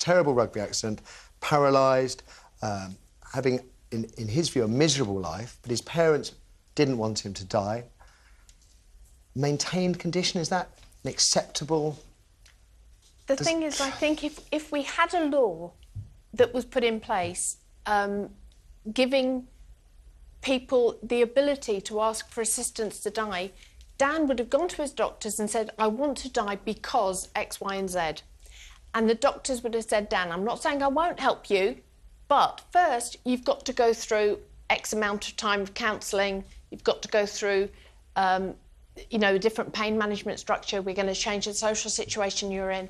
terrible rugby accident, paralysed, having, in his view, a miserable life, but his parents didn't want him to die. Maintained condition, is that an acceptable... The thing is, I think if we had a law that was put in place giving people the ability to ask for assistance to die, Dan would have gone to his doctors and said, I want to die because X, Y and Z. And the doctors would have said, Dan, I'm not saying I won't help you, but first you've got to go through X amount of time of counselling, you've got to go through you know, a different pain management structure, we're going to change the social situation you're in.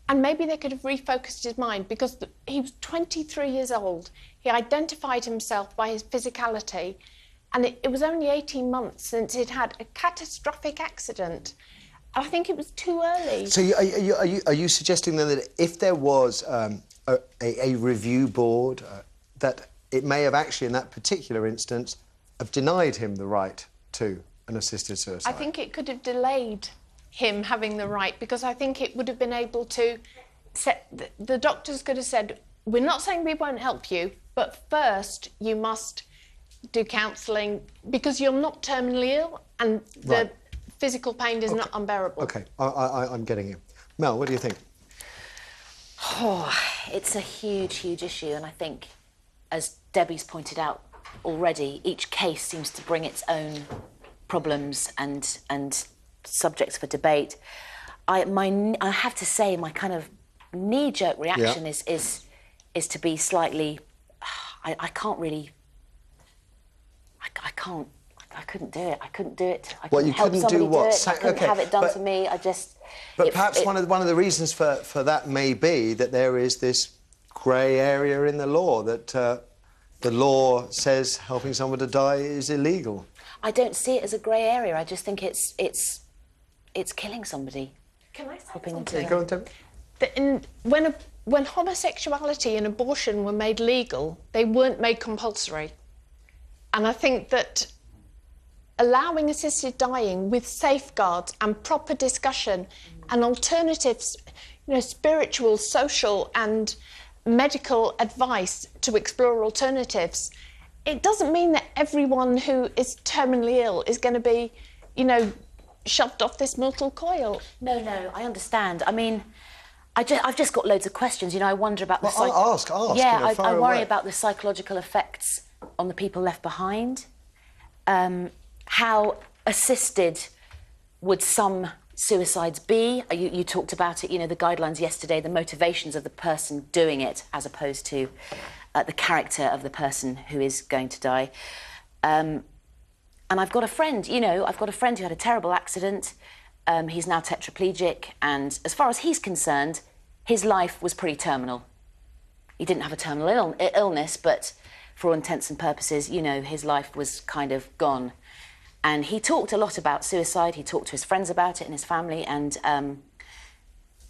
And maybe they could have refocused his mind, because he was 23 years old. He identified himself by his physicality, and it was only 18 months since he'd had a catastrophic accident. I think it was too early. So are you suggesting then that if there was a review board, that it may have actually, in that particular instance, have denied him the right to an assisted suicide? I think it could have delayed him having the right, because I think it would have been able to set... The doctors could have said, we're not saying we won't help you, but first you must do counselling because you're not terminally ill and the physical pain is not unbearable. OK, I'm getting you. Mel, what do you think? Oh, it's a huge, huge issue, and I think, as Debbie's pointed out already, each case seems to bring its own problems and subjects for debate. I have to say, my kind of knee-jerk reaction is to be slightly... I can't really... I couldn't do it. I couldn't do it. I couldn't help somebody do it. I couldn't have it done to me. I just... But perhaps one of the reasons for that may be that there is this grey area in the law, that the law says helping someone to die is illegal. I don't see it as a grey area. I just think it's killing somebody. Can I say something? Go on, Debbie. When homosexuality and abortion were made legal, they weren't made compulsory. And I think that allowing assisted dying with safeguards and proper discussion and alternatives, you know, spiritual, social and medical advice to explore alternatives, it doesn't mean that everyone who is terminally ill is going to be, you know, shoved off this mortal coil. No, I understand. I mean, I've just got loads of questions. You know, I wonder about ask. Yeah, you know, I worry about the psychological effects on the people left behind. How assisted would some suicides be? You talked about it, you know, the guidelines yesterday, the motivations of the person doing it as opposed to the character of the person who is going to die. And I've got a friend, you know, who had a terrible accident. He's now tetraplegic, and as far as he's concerned, his life was pretty terminal. He didn't have a terminal illness, but for all intents and purposes, you know, his life was kind of gone. And he talked a lot about suicide. He talked to his friends about it and his family, and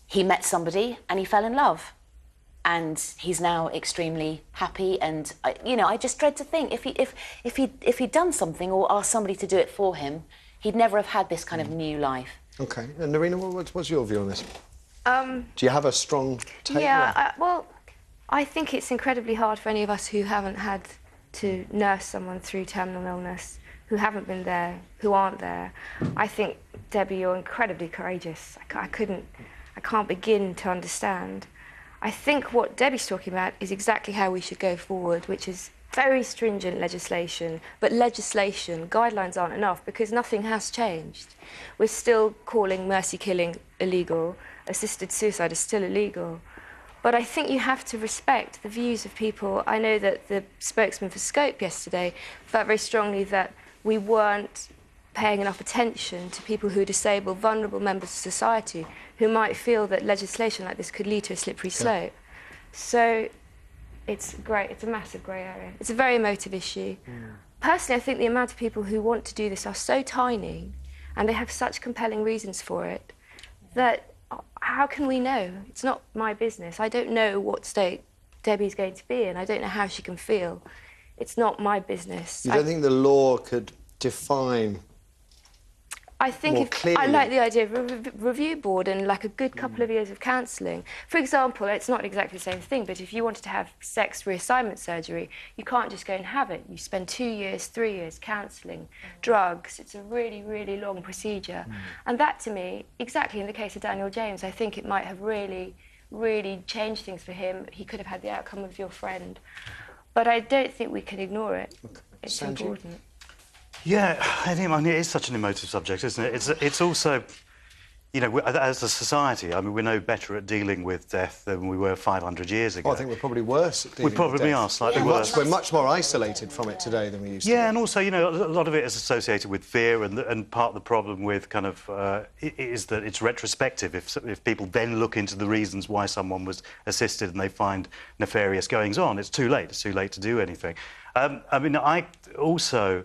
he met somebody and he fell in love. And he's now extremely happy. And you know, I just dread to think if he'd done something or asked somebody to do it for him, he'd never have had this kind of new life. OK. And Narina, what's your view on this? Do you have a strong take? Yeah, well, I think it's incredibly hard for any of us who haven't had to nurse someone through terminal illness, who haven't been there, who aren't there. I think, Debbie, you're incredibly courageous. I can't begin to understand. I think what Debbie's talking about is exactly how we should go forward, which is very stringent legislation, but legislation, guidelines aren't enough because nothing has changed. We're still calling mercy killing illegal, assisted suicide is still illegal. But I think you have to respect the views of people. I know that the spokesman for Scope yesterday felt very strongly that we weren't paying enough attention to people who disable vulnerable members of society who might feel that legislation like this could lead to a slippery slope. So it's great, it's a massive grey area. It's a very emotive issue. Personally, I think the amount of people who want to do this are so tiny and they have such compelling reasons for it that how can we know? It's not my business. I don't know what state Debbie's going to be in. I don't know how she can feel. It's not my business. You don't think the law could define I think more clearly? I like the idea of a review board and like a good couple of years of counselling. For example, it's not exactly the same thing, but if you wanted to have sex reassignment surgery, you can't just go and have it. You spend 2 years, 3 years counselling, drugs. It's a really, really long procedure. And that, to me, exactly in the case of Daniel James, I think it might have really, really changed things for him. He could have had the outcome of your friend. But I don't think we can ignore it. Okay. It's Sanju? important. Yeah, I mean, it is such an emotive subject, isn't it? It's also, you know, as a society, I mean, we're no better at dealing with death than we were 500 years ago. Well, I think we're probably worse at dealing We probably with death. are slightly worse. We're much more isolated from it today than we used to be. Yeah, and also, you know, a lot of it is associated with fear, and part of the problem with kind of is that it's retrospective. If people then look into the reasons why someone was assisted and they find nefarious goings on, it's too late. It's too late to do anything. I mean, I also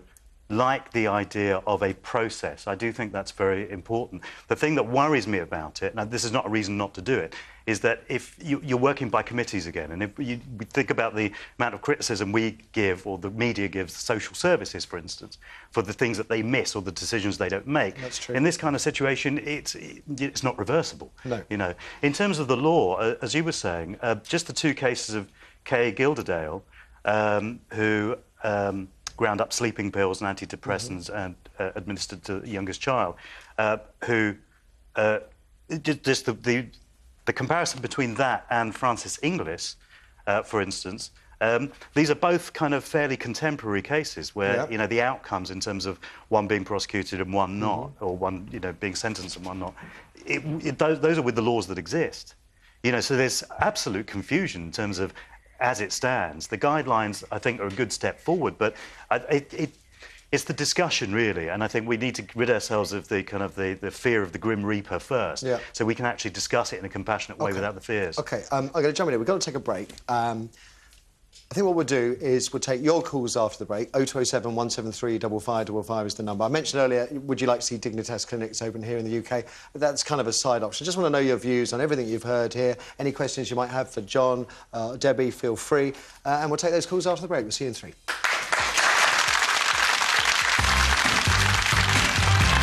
like the idea of a process. I do think that's very important. The thing that worries me about it, now this is not a reason not to do it, is that if you're working by committees again, and if we think about the amount of criticism we give, or the media gives social services, for instance, for the things that they miss or the decisions they don't make. That's true. In this kind of situation, it's not reversible. No. You know, in terms of the law, as you were saying, just the two cases of Kay Gilderdale, who ground up sleeping pills and antidepressants and administered to the youngest child, who just the comparison between that and Francis Inglis, for instance, these are both kind of fairly contemporary cases where, you know, the outcomes in terms of one being prosecuted and one not, or one, you know, being sentenced and one not, those are with the laws that exist. You know, so there's absolute confusion in terms of, as it stands. The guidelines, I think, are a good step forward, but it's the discussion, really, and I think we need to rid ourselves of the kind of the fear of the Grim Reaper first, so we can actually discuss it in a compassionate way without the fears. OK, I'm going to jump in here. We've got to take a break. I think what we'll do is we'll take your calls after the break. 0207 173 5555 is the number. I mentioned earlier, would you like to see Dignitas clinics open here in the UK? That's kind of a side option. Just want to know your views on everything you've heard here. Any questions you might have for John, Debbie, feel free. And we'll take those calls after the break. We'll see you in 3.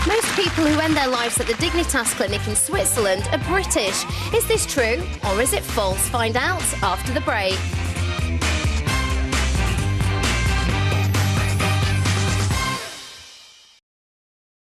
Most people who end their lives at the Dignitas clinic in Switzerland are British. Is this true or is it false? Find out after the break.